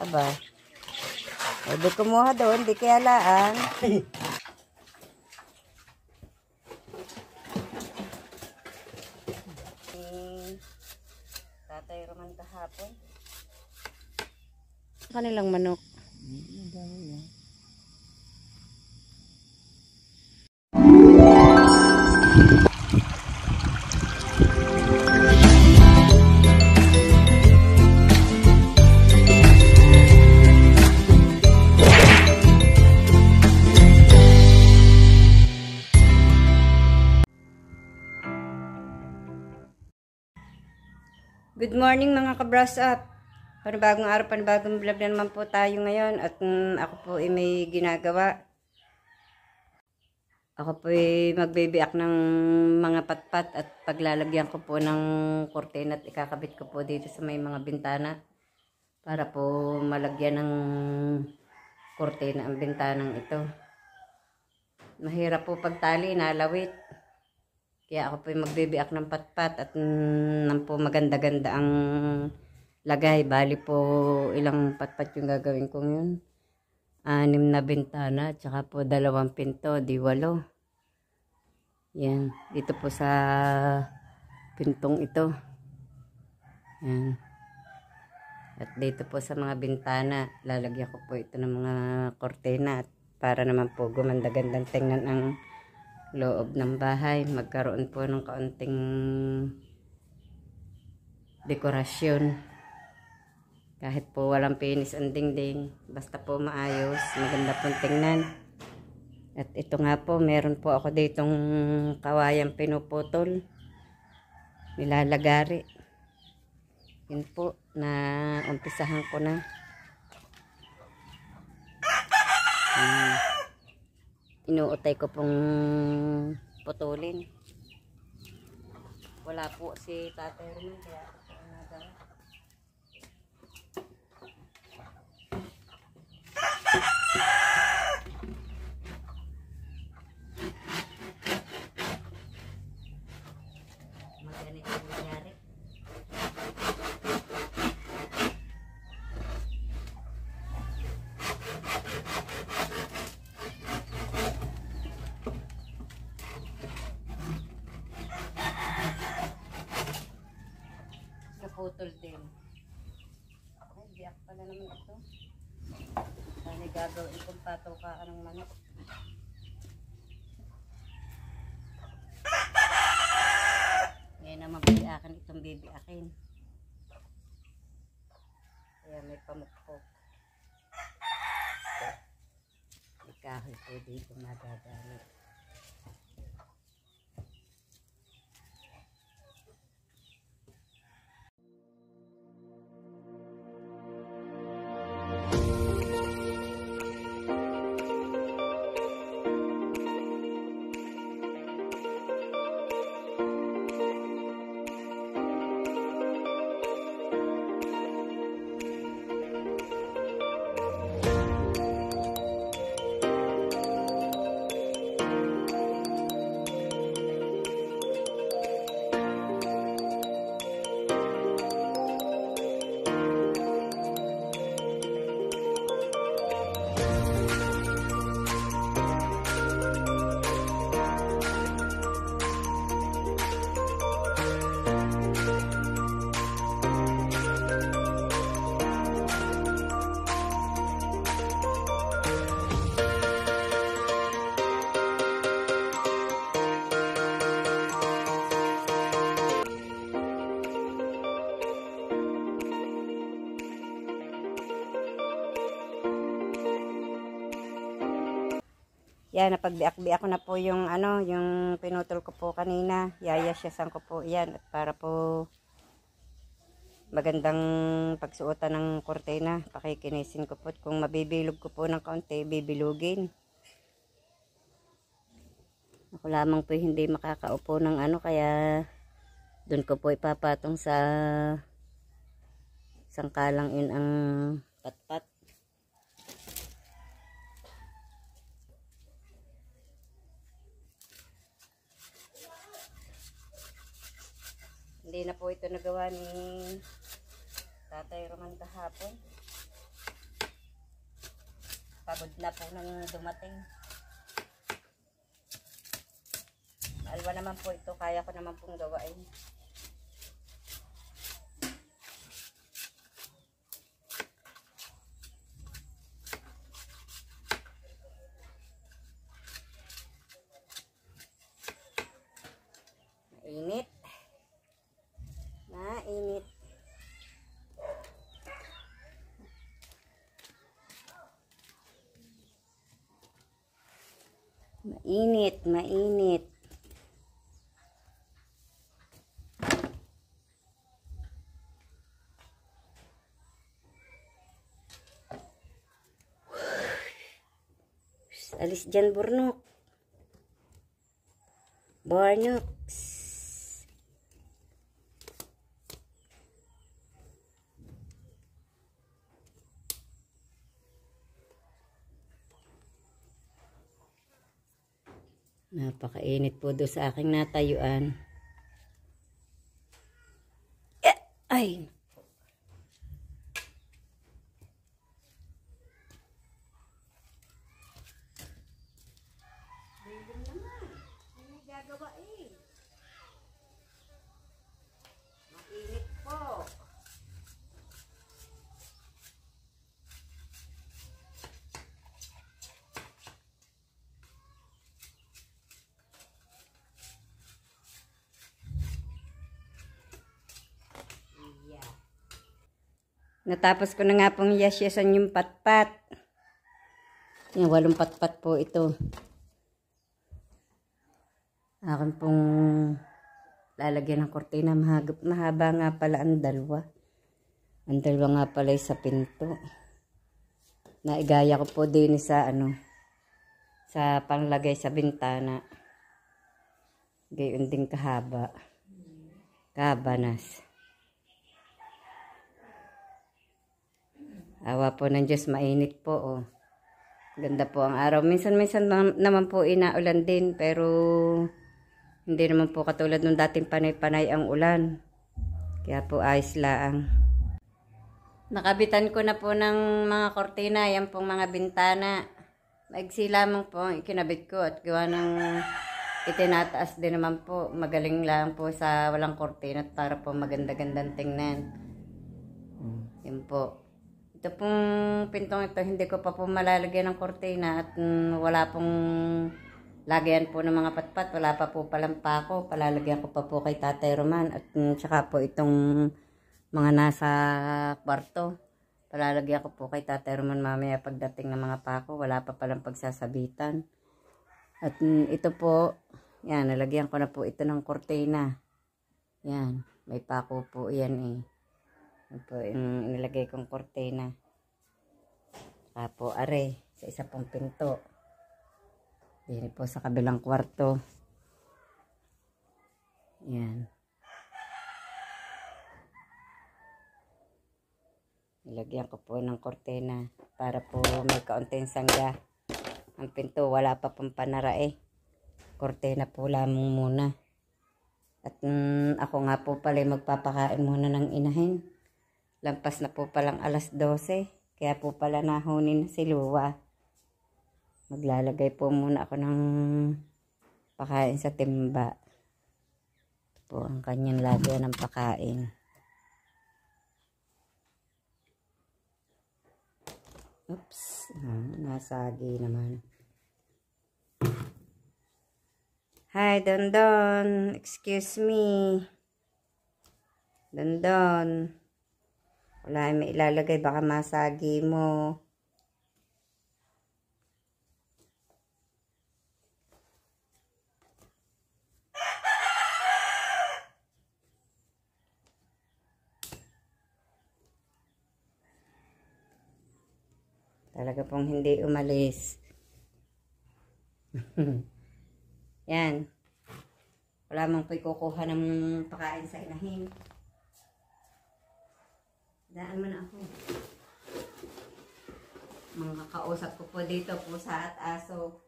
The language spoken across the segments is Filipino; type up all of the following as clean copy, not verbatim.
Aba. O, di kumuha doon, di kaya laan. Tatay Roman kahapon. Kanilang manok. Good morning mga ka-brush up. Panibagong araw, panibagong vlog na naman po tayo ngayon. At ako po ay may ginagawa. Ako po ay magbibiak ng mga patpat at paglalagyan ko po ng kurtina at ikakabit ko po dito sa may mga bintana. Para po malagyan ng kurtina ang bintanang ito. Mahirap po pagtali, nalawit. Kaya ako po magbibiak ng patpat at nang po maganda-ganda ang lagay. Bali po ilang patpat yung gagawin ko yun. 6 na bintana at saka po 2 pinto, di 8. Yan. Dito po sa pintong ito. Yan. At dito po sa mga bintana, lalagyan ko po ito ng mga kortina para naman po gumanda-gandang tingnan ang loob ng bahay. Magkaroon po ng kaunting dekorasyon. Kahit po walang pinis ang dingding, basta po maayos, maganda pong tingnan. At ito nga po, meron po ako ditong kawayang pinuputol, nilalagari. Yun po, na umpisahan ko na. Inuutay ko pong putulin. Wala po si Tatay Roman, kaya ako ang nagawa. Maganit ang nangyari. Naputol din. Ay, biyak pala naman ito. Sana gagawin kong patukaan ng manok. Ngayon naman biyakan itong bibiakin. Kaya may pamukpok. May kahoy po dito nagagamit. Yan, napagbiak-biak ko na po yung yung pinutol ko po kanina. Yayasyasan ko po yan at para po magandang pagsuotan ng kurtina. Pakikinisin ko po. Kung mabibilog ko po ng kaunti, bibilugin. Ako lamang po hindi makakaupo ng kaya doon ko po ipapatong sa sangkalang in ang patpat. Hindi na po ito nagawa ni Tatay Roman kahapon. pagod na po nang dumating. Alwa naman po ito, kaya ko naman pong gawain. Mainit. Mainit. Mainit, mainit. Alis dyan, Burnok. Bornoks. Napakainit po doon sa aking natayuan. Ay! Mainit po. Natapos ko na nga pong yasyasan yung patpat. Yung 8 patpat po ito. Akin pong lalagyan ng kortina. Mahaba nga pala ang dalawa. Ang dalawa nga pala sa pinto. Naigaya ko po din sa sa panglagay sa bintana. Gayon din kahaba. Kabanas. Awa po ng Diyos, mainit po. Oh. Ganda po ang araw. Minsan-minsan naman po inaulan din, pero hindi naman po katulad nung dating panay-panay ang ulan. Kaya po ayos laang. Nakabitan ko na po ng mga kortina, yan pong mga bintana. Maigsi lamang po ang ikinabit ko at gawa ng itinataas din naman po. Magaling lang po sa walang kortina para po maganda-gandang tingnan. Yan po. Ito pong pintong ito, hindi ko pa po malalagyan ng kortina at wala pong lagyan po ng mga patpat. Wala pa po palang pako. Palalagyan ko pa po kay Tatay Roman at saka po itong mga nasa kwarto. Palalagyan ko po kay Tatay Roman mamaya pagdating ng mga pako. Wala pa palang pagsasabitan. At ito po, yan, nalagyan ko na po ito ng kortina. Yan, may pako po yan eh. Yan po yung inilagay kong kortina. Saka po are sa isa pong pinto. Yan po sa kabilang kwarto. Yan. Nilagyan ko po ng kortina para po may kaunting sangga. Ang pinto wala pa pong panara eh. Kortina po lamang muna. At ako nga po pala magpapakain muna ng inahin. Lampas na po palang 12:00. Kaya po pala nahunin na si Luwa. Maglalagay po muna ako ng pakain sa timba. Ito po ang kanyang lagyan ng pakain. Oops. Nasagi naman. Hi, Dondon. Excuse me. Dondon. Wala may ilalagay, baka masagi mo. Talaga pong hindi umalis. Yan. Wala mong kukuha ng pakain sa inahin. Daan mo na ako. Mga kausap ko po dito, pusa at aso.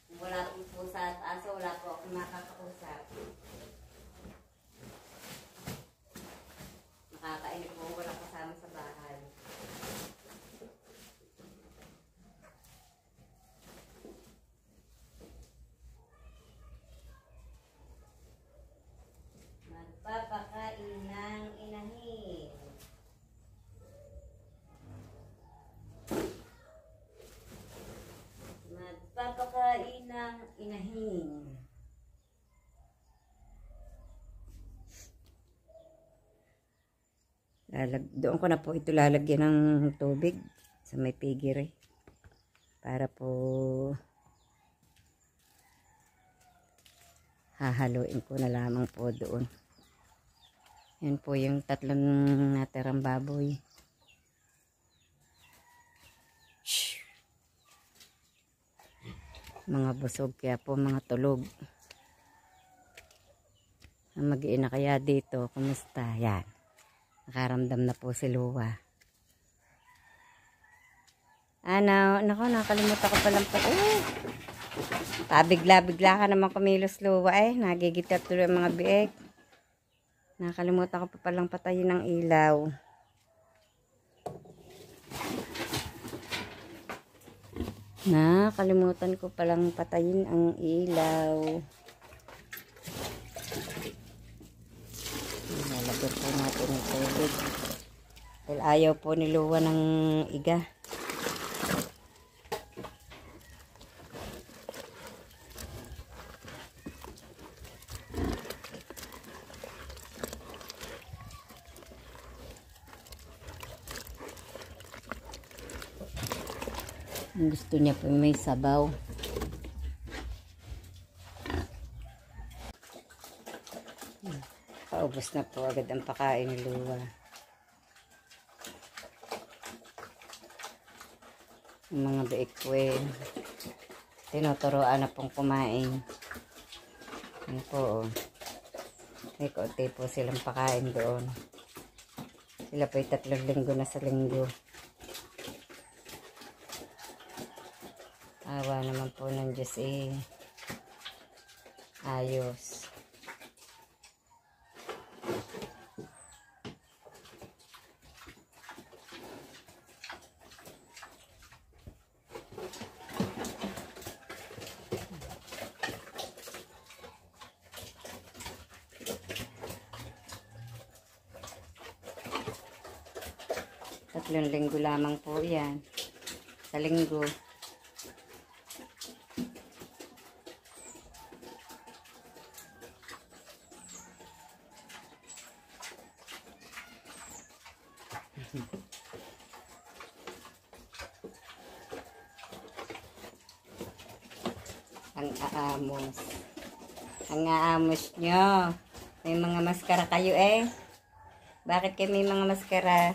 Kung wala pong pusa at aso, wala po akong makakausap. Nakakainip po, wala kasama sa bahay. Doon ko na po ito lalagyan ng tubig sa may pigiri. Para po hahaluin ko na lamang po doon. Yan po yung tatlong natirang baboy. Shhh. Mga busog kaya po mga tulog. Ang mag-iina kaya dito, kumusta? Yan. Nakaramdam na po si Luwa. Naku, nakalimutan ko palang po. Pabigla-bigla ka naman kumilos, Luwa eh. Nagigitat tuloy ang mga biik. Nakalimutan ko pa palang patayin ng ilaw. Nakalimutan ko palang patayin ang ilaw. Lalagyan po natin ng tubig. Dahil ayaw po ni Luwa ng iga. Gusto niya po may sabaw. Paubos na po agad ang pakain ni Luwa. Ang mga biik po tinuturoan na pong kumain. Yan po. May kaunti po silang pakain doon. Sila po 3 linggo na sa linggo. Awa naman po ng Diyos ayos. Tatlong linggo lamang po yan. Sa linggo. Ang aamos. Ang aamos nyo. May mga maskara kayo Bakit kayo may mga maskara?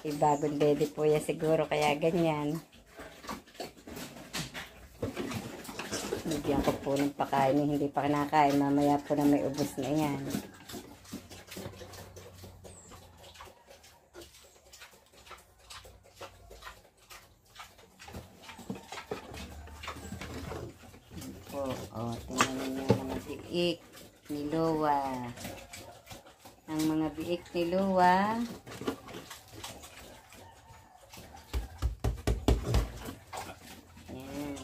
Bagong baby po yan siguro kaya ganyan. Bigyan ko po ng pakain. Hindi pa kinakain. Mamaya po na may ubos na yan. Tingnan niyo ang mga biik ni Luwa. Ang mga biik ni Luwa. Yan.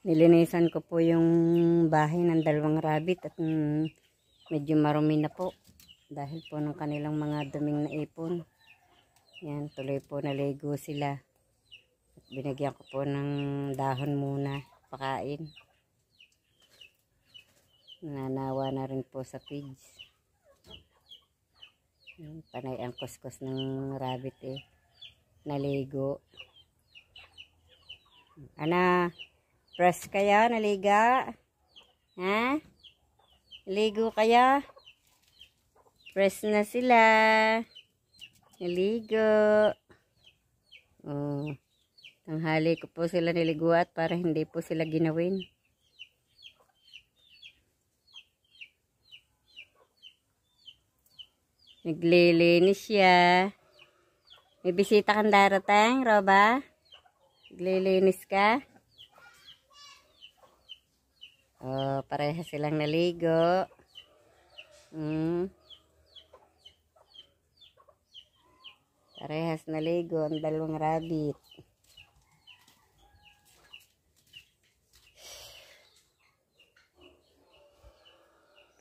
Nilinisan ko po yung bahay ng 2 rabbit at medyo marumi na po. Dahil po ng kanilang mga duming na ipon. Yan, tuloy po naligo sila. At binigyan ko po ng dahon muna, pakain. Nananawa na rin po sa pigs. Yan, panay ang kuskus ng rabbit naligo. Fresh kaya, naliga? Ha? Naligo kaya? Fresh na sila. Naligo. Tanghali ko po sila niliguat para hindi po sila ginawin. Naglilinis siya. May bisita kang darating, Roba? Naglilinis ka? Pareha silang naligo. Parehas naligo ang 2 rabbit.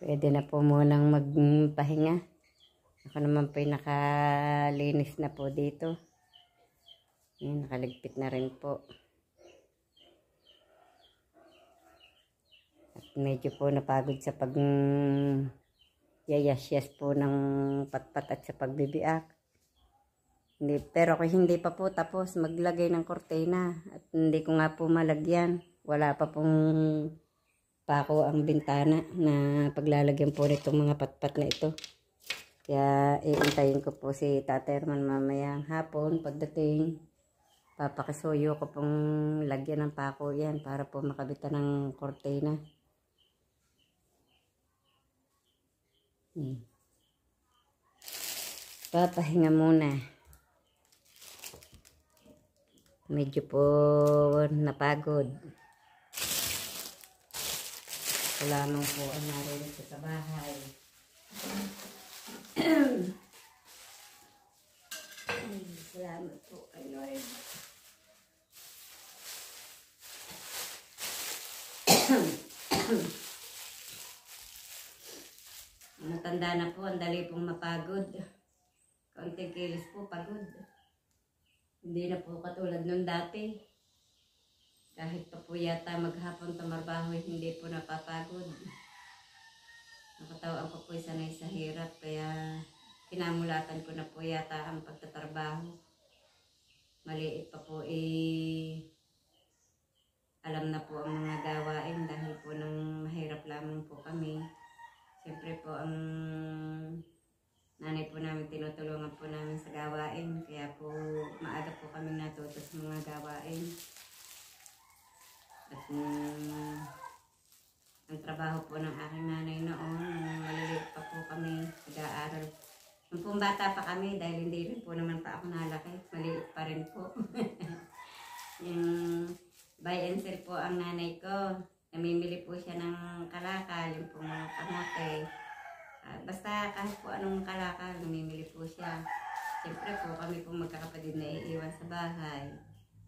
Pwede na po munang magpahinga. Ako naman po nakalinis na po dito. Ayan, nakaligpit na rin po. medyo po napagod sa pag yayas-yas po ng patpat at sa pagbibiak. Pero kung hindi pa po tapos maglagay ng kortina at hindi ko nga po malagyan, wala pa pong pako ang bintana na paglalagyan po nitong mga patpat na ito. Kaya iintayin ko po si Tatay Herman mamayang hapon. Pagdating, papakisuyo ko pong lagyan ng pako yan para po makabitan ng kortina. Papahinga muna. Medyo po napagod. Wala nang po ang narinig sa bahay. Salamat po kay Lord. Matanda na po, ang dali pong mapagod. Kaunting kilos po, pagod. Hindi na po katulad nung dati. Kahit pa po yata maghapon tamarbaho, hindi po napapagod. Nakatawaan ko po sanay sa hirap, kaya kinamulatan ko na po yata ang pagtatrabaho. Maliit pa po alam na po ang mga gawain dahil po nang mahirap lamang po kami. Siyempre po ang nanay po namin tinutulungan po namin sa gawain, kaya po maaga po kami natuto sa mga gawain. At ang trabaho po ng aking nanay noon, maliliit pa po kami, nag-aaral. Nung pong bata pa kami, dahil hindi rin po naman pa ako nalaki, maliit pa rin po. Yung buy and sell po ang nanay ko, namimili po siya ng kalakal, yung pong mga kamote. Basta kahit po anong kalakal, namimili po siya. Siyempre po kami po magkakapatid na iiwan sa bahay.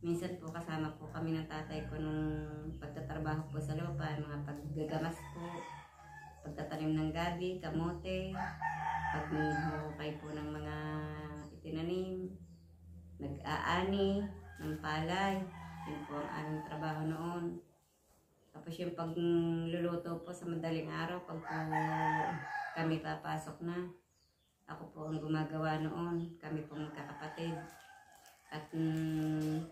Minsan po kasama po kami ng tatay ko nung pagtatrabaho po sa lupa, mga paggagamas po, pagtatanim ng gabi, kamote, paghuhukay po ng mga itinanim, nag-aani ng palay. Yun po ang aming trabaho noon. Tapos yung pagluluto po sa madaling araw, pag po kami papasok na, ako po ang gumagawa noon, kami po magkakapatid. At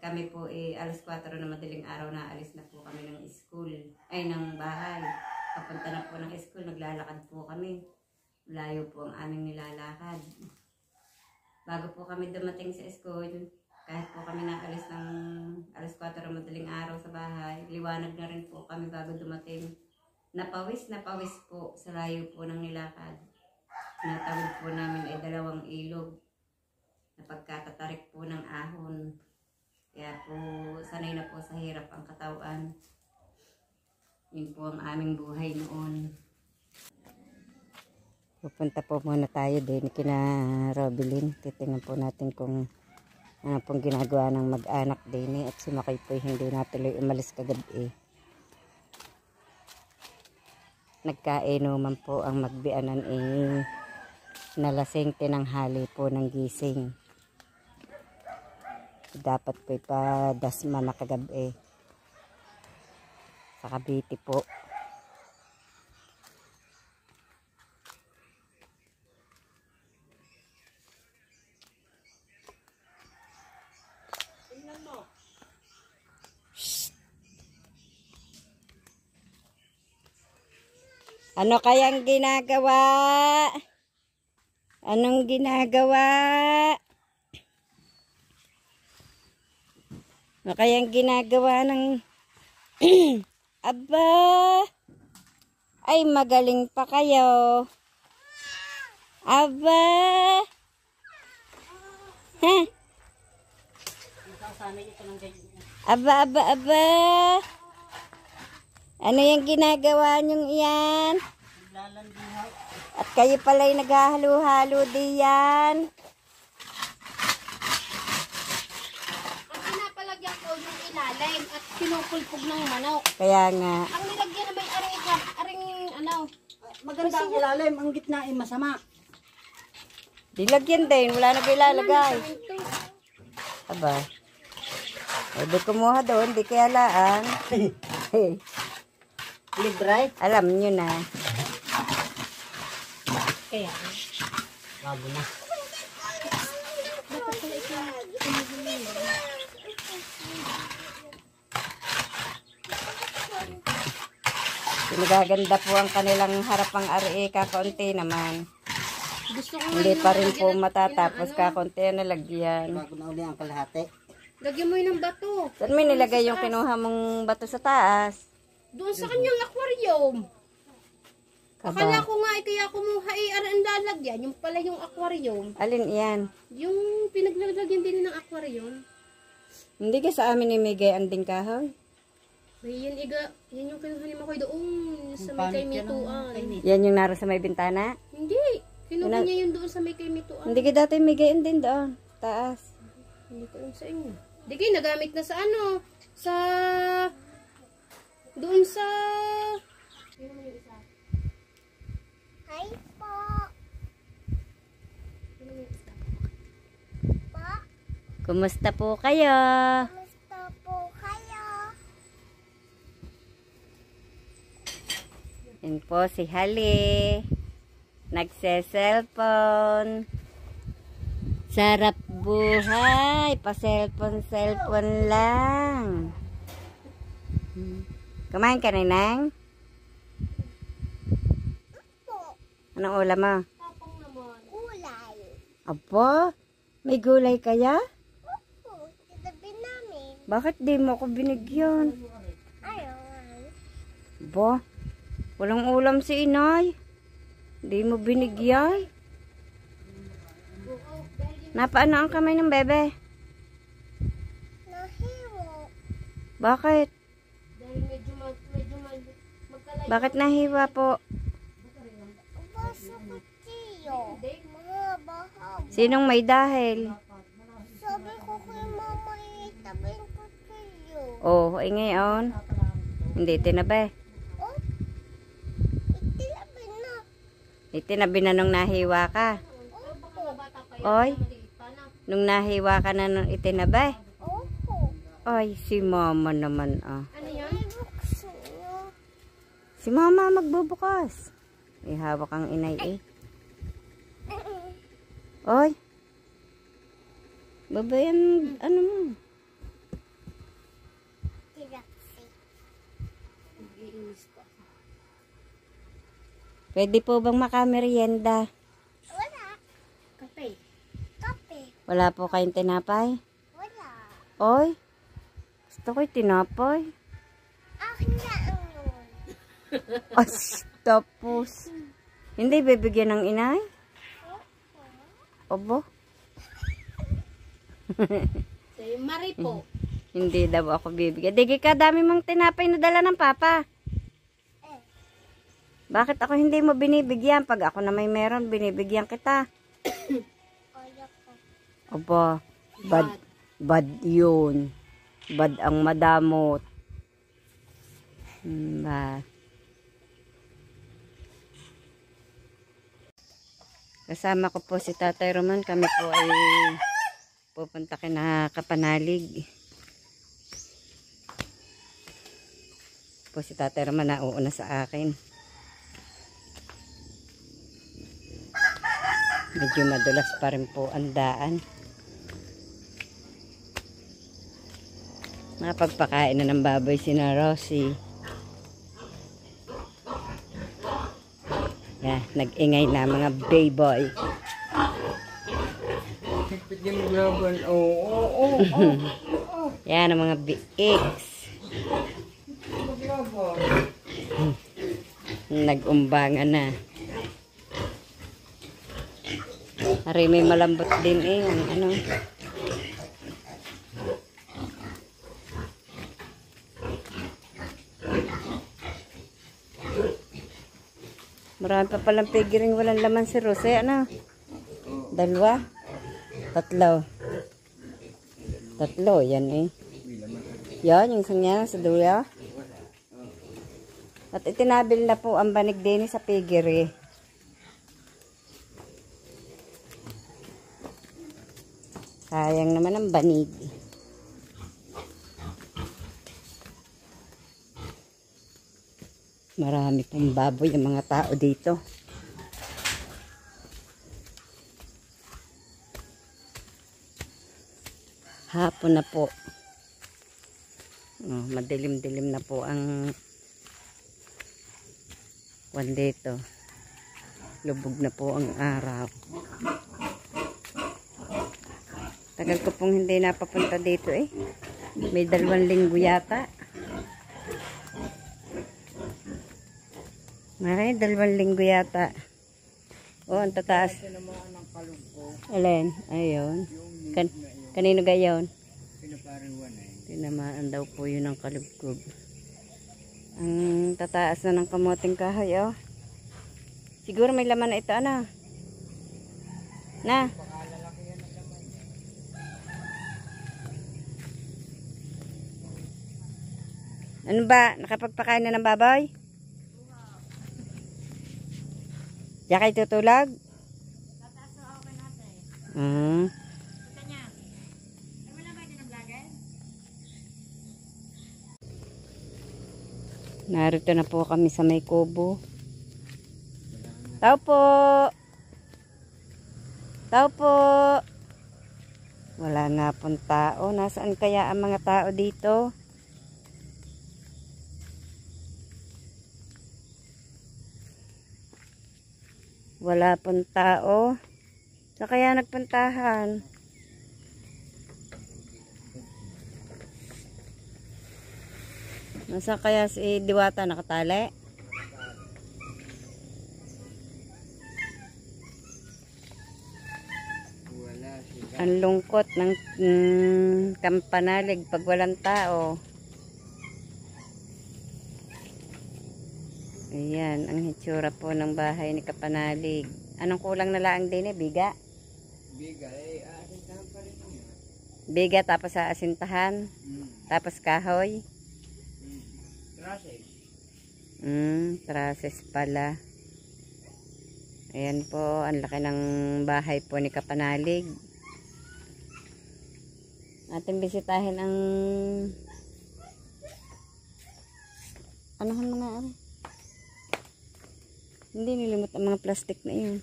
kami po alas 4 na madaling araw na alis na po kami ng school, ay ng bahay. Papunta na po ng school, naglalakad po kami. Layo po ang aming nilalakad. Bago po kami dumating sa school, kahit po kami naalis ng alas 4 na madaling araw sa bahay, liwanag na rin po kami bago dumating. Napawis po sa layo po ng nilakad. Natawid po namin ay 2 ilog. Pagkatatarik po ng ahon, kaya po sanay na po sa hirap ang katawan. Yun po ang aming buhay noon. Pupunta po muna tayo din kina Robilyn. Titingnan po natin kung ano pong ginagawa ng mag-anak din at si Makay po hindi natuloy umalis kagabi. Nagkainuman po ang magbianan nalasing tinanghali po ng gising. Dapat po ipadasma na kagabi sa Cavite po. Ano kayang ginagawa? Anong ginagawa? Ano kayang ginagawa ng aba? Ay, magaling pa kayo. Aba? Ha? Aba. Ano yung ginagawa nyong iyan? At kayo pala'y naghahalo-halo diyan. Ang pinapalagyan ko yung ilalim at pinupulpog ng manok. Kaya nga. Ang nilagyan na may aring maganda Ang ilalim, ang gitna ay masama. Dilagyan din, wala na ba ilalagay? Aba. Eh, di kumuha doon, di kaya laan. Libre. Alam nyo na. Kaya. Bago na. Dapat pala ikaw. Pinagaganda po ang kanilang harapang RE, kakaunti naman. Gusto ko Hindi nga pa yung rin po lagyan ng- matatapos, ano, kakaunti na lagyan. Bago na uli ang kalahati. Lagyan mo yun ng bato. Saan may nilagay yung kinuha mong bato sa taas? Doon sa kanyang aquarium. Akala Kaba. ko nga, kaya kumuha ang lalagyan. Yung pala yung aquarium. Alin iyan? Yung pinaglalagyan din ng aquarium. Hindi ka sa amin imigay ang ding kahoy? May yun, yan yung kinuha ni Makoy doon. Sa may kay Mituan. Yan yung naroon sa may bintana? Hindi. Kinuha Wala. niya yun doon sa may kay Mituan. Hindi ka dati imigayin din doon. Taas. Hindi ko alam sa inyo. Hindi kayo nagamit na sa ano? Sa... Doon sa... Hi po. Po, Kumusta po kayo? kamusta po kayo? Yan po si Hali. Nagse-cellphone. Sarap buhay. Pa-cellphone lang. Kumain ka na, Nang? Po, Anong ulam mo? Tapang naman. gulay. Apo, may gulay kaya? Po, titabi namin. Bakit di mo ako binigyan? Ayun. Bo, walang ulam si inay. Di mo binigyan. Napaano ang kamay ng bebe? Nahiwo. Bakit? Dahil medyo magkalayo. Bakit nahiwa po? Baso kutsiyo. Mahaba-haba. Sinong may dahil? Sabi ko kay mama itabi ang kutsiyo. Oh, ay ngayon. Hindi tinabi. Oh, itilabi na. Itinabi na nung nahiwa ka. Opo. Oy, nung nahiwa ka na nung itinabi. Opo. Ay, si mama naman ah. Ano yan? Ay, bukso niyo. Si mama magbubukas. Ihawak ang inay eh. Oy. Babayan, ano mo? Tiraksi. Pwede po bang makamerienda? Wala. Kape. Kape. Wala po kayong tinapay? Wala. Oy, gusto ko'y tinapay. Akin na ang yun. Ay, tapos. Hindi bibigyan ng inay? Obo. So, yung Mari po. Hindi daw ako bibigyan. Digi ka, dami mong tinapay na dala ng papa. Bakit ako hindi mo binibigyan? Pag ako na may meron, binibigyan kita. Kaya ko. Obo, bad yun. Bad ang madamot. Ba. Kasama ko po si Tatay Roman. Kami po ay pupunta kina Kapanalig. Po si Tatay Roman nauuna sa akin. Medyo madulas pa rin po ang daan. Nakapagpakain na ng baboy si na Rosie. Yeah, nag-ingay na mga bayboy. Yan ang mga biiks. Nag-umbangan na. Ari may malambot din eh. Ang ano. Marami pa palang pigiring walang laman si Rose. Ano? Dalawa? Tatlo. Tatlo. Yan eh. Yan. Yung isang yan sa dulo. At itinabil na po ang banig din sa pigiri. Sayang naman ang banig. Marami pong baboy ang mga tao dito. Hapon na po. Oh, madilim-dilim na po ang kwan dito. Lubog na po ang araw. Tagal ko pong hindi napapunta dito eh. May 2 linggo yata. May 2 linggo yata. Oh, ang tataas. Alin? Ayun. Kanino gayon? Tinamaan daw po yun ng kalugkog. Ang tataas na ng kamoting kahoy, oh. Siguro may laman na ito, ano? Na? Ano ba? Nakapagpakain na ng baboy? Diyan kayo tutulog? Narito na po kami sa may kubo. Tao po! Tao po! Wala nga pong tao. Nasaan kaya ang mga tao dito? Wala pong tao. Sa kaya nagpuntahan? Nasa kaya si Diwata nakatali? Ang lungkot ng Kapanalig pag walang tao. Ayan, ang hitsura po ng bahay ni Kapanalig. Anong kulang na laang din eh? Biga? Biga, asintahan pa rin yun. Biga tapos sa asintahan? Tapos kahoy? Trusses. Trusses pala. Ayan po, ang laki ng bahay po ni Kapanalig. Ating bisitahin ang anuhan mga ari. Hindi nilimot ang mga plastic na yun.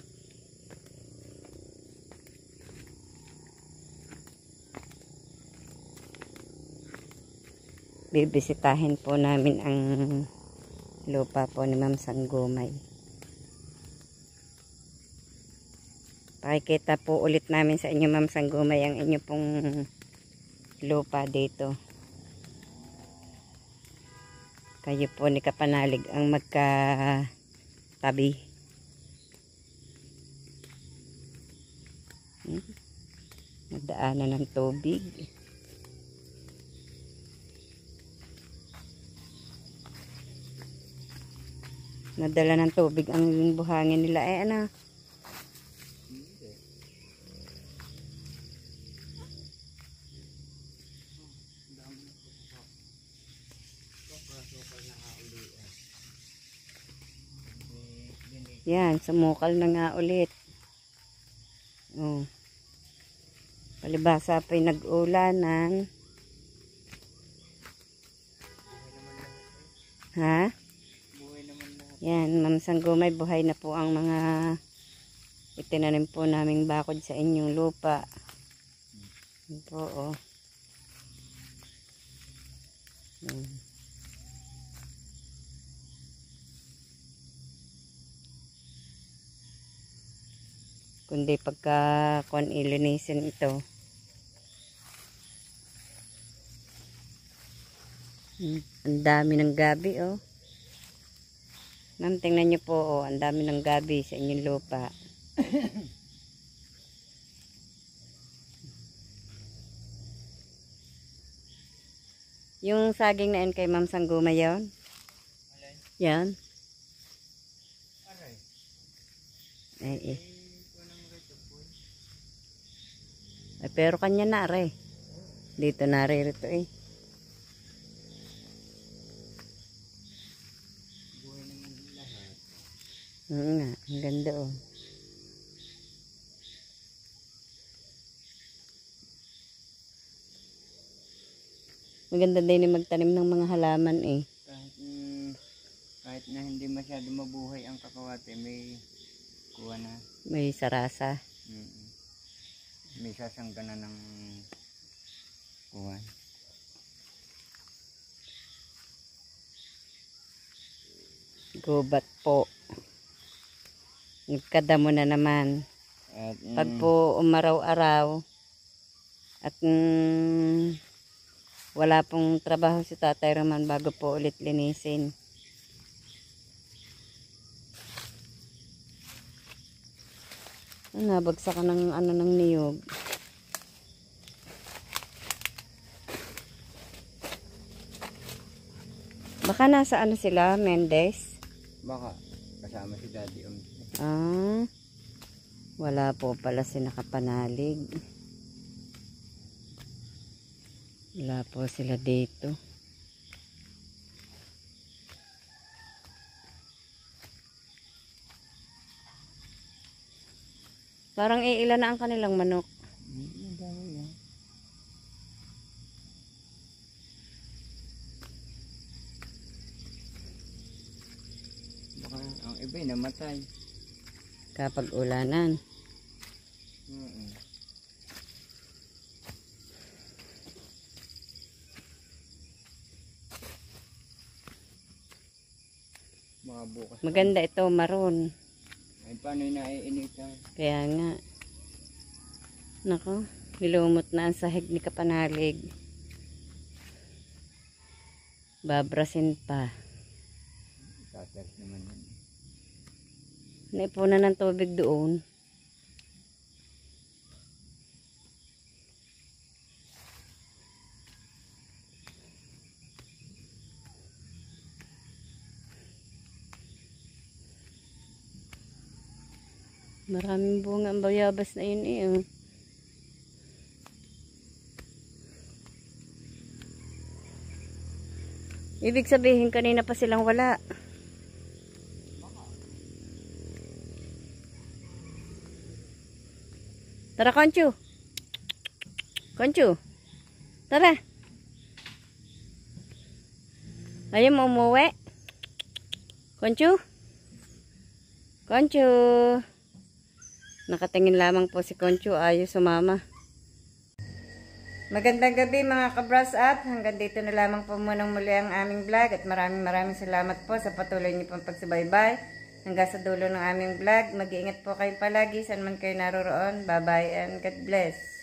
Bibisitahin po namin ang lupa po ni Ma'am Sanggumay. Pakikita po ulit namin sa inyo, Ma'am Sanggumay, ang inyo pong lupa dito. Kayo po ni Kapanalig ang magkatabi. Nadaanan ng tubig. Nadala ng tubig ang buhangin nila. Eh ano? Yan, sumukal na nga ulit. Oh. Palibasa pa'y nag-ulanan. Ha? Yan, Ma'am Sanggumay, buhay na po ang mga itinanim po naming bakod sa inyong lupa. Yan po, oh. Kundi pagka ilinisin ito. Ang dami ng gabi, oh. Ma'am, tingnan nyo po, oh, ang dami ng gabi sa inyong lupa. Yung saging na yun kay Ma'am Sanggumay yun? Yan. Ay. Ay, pero kanya na, re. Dito na, re, rito eh. Nga, ang ganda oh. Maganda din yung magtanim ng mga halaman eh. Kahit kahit na hindi masyado mabuhay ang kakawate, may kuha na. May sarasa. May sasangga na ng kuha. Gubat po. Nagkadamo na naman. At, Pag po umaraw-araw at wala pong trabaho si Tatay Roman bago po ulit linisin. Nabagsak ka ng ng niyog. Baka nasa sila, Mendez? baka kasama si Daddy Wala po pala si nakapanalig. Wala po sila dito. Parang iilan na ang kanilang manok. Baka ang iba'y namatay. Kapag ulanan. Mga bukas. Maganda ito, maroon. Ay, paano yung naiinitan? Kaya nga. Nako, nilumot na ang sahig ni kapanalig. Babrasin pa. Taters naman yan. Naipunan ng tubig doon. Maraming bunga ang bayabas na yun eh. Ibig sabihin kanina pa silang wala. Tara, Konchu. Konchu. Tara. Ayaw mo umuwi? Konchu? Konchu. Nakatingin lamang po si Konchu. Ayaw sumama. Magandang gabi mga kabras up. Hanggang dito na lamang po munang muli ang aming vlog. At maraming salamat po sa patuloy niyo pong pagsubaybay. Hanggang sa dulo ng aming vlog. Mag-iingat po kayo palagi. Saan man kayo naroroon. Bye-bye and God bless.